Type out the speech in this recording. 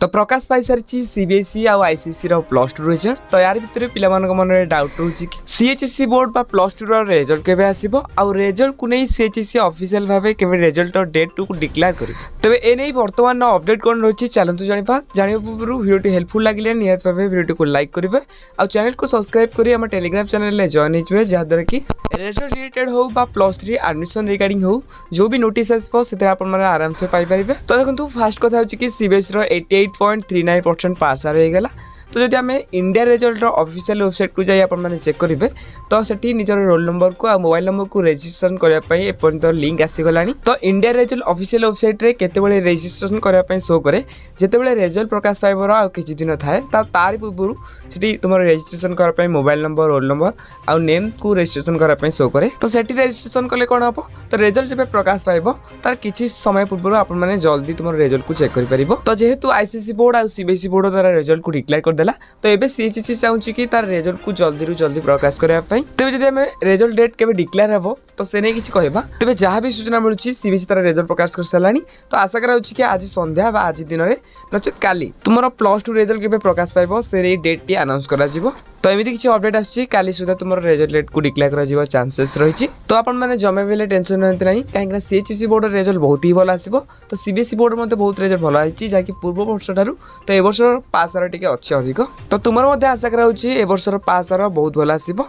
तो प्रकाश पाई सारी सीबीएसई आउ आईसीएसई प्लस टू रिजल्ट। तो यार भितर पिला मन डाउट रोचे कि सीएचएसई बोर्ड बा प्लस टू रिजल्ट केबे आसीबो आउ रिजल्ट को नहीं सीएचएसई ऑफिशियल भाबे केबे रिजल्ट डेट टू डिक्लेयर करिबो। तबे ए नै वर्तमान अपडेट कोन रहछि चलंतु जानिबा। जानिबा पूर्व वीडियो हेल्पफुल लागिले नियत भाबे वीडियो को लाइक करिवे आउ चैनल को सब्सक्राइब करी हम टेलीग्राम चैनल ले जॉइन हिजबे जहा द्वारा कि रिजल्ट रिलेटेड हो बा प्लस 3 एडमिशन रिगार्डिंग हो जो भी नोटिस आसबो सेते आपन माने आराम से पाई परिबे। तो देखंतु फास्ट कथा होछि कि सीबीएसई रो 88.39% पास आ रही गला। तो जब आम इंडिया रिजल्ट ऑफिशियल वेबसाइट को जाए आपने चेक करेंगे तो सेठी निजर रोल नंबर को आ मोबाइल नंबर को रजिस्ट्रेशन करने एपर्यंत लिंक आसीगला। तो इंडिया रिजल्ट ऑफिशियल वेबसाइट रे केतेबेले रजिस्ट्रेशन करने शो करे जितेबाला रिजल्ट प्रकाश पाइबर आ किछि दिन थाए तार पूर्व सेठी तुम रजिस्ट्रेशन करने मोबाइल नंबर रोल नंबर आउ नेम को रजिस्ट्रेशन करने शो करे। तो सेठी रजिस्ट्रेशन कले कौन हम तो रिजल्ट जब प्रकाश पाइब तार किछि समय पूर्व आपने जल्दी तुम रिजल्ट को चेक कर। तो जेहेतु आईसीएसई बोर्ड आ सीबीएसई बोर्ड द्वारा रिजल्ट को डिक्लेयर कर देला तो एबे सीएचएसई चाहूँ कि तार रिजल्ट को जल्दी रु जल्दी प्रकाश करने। तेज जब आम रिजल्ट डेट केबे डिक्लेयर हे तो से नहीं किसी कहबा। तेज जहाँ भी सूचना मिलूँ सीबीएसई तार रिजल्ट प्रकाश कर सारानी। तो आशा कराऊँ कि आज संध्या बा आज दिन में नचेत काली तुम प्लस टू रिजल्ट केबे प्रकाश पाइब से डेट टी अनाउंस करा जिवो। तो एमती किसी अपडेट आसी काली सुधा तुम रिजल्ट डेट को डिक्लेयर कर चांसेस रही। तो आपने जमे भी टेंशन रहते ना कहीं सीएचएसई बोर्ड रिजल्ट बहुत ही भल आसो। तो सीबीएसई बोर्ड मध्य बहुत रिजल्ट भल आई जहाँकि पूर्व वर्ष ठार तो ए वर्ष पास आर टी अच्छे अधिक। तो तुम आशा कराऊँ ए वर्ष पास आर बहुत भल आसो।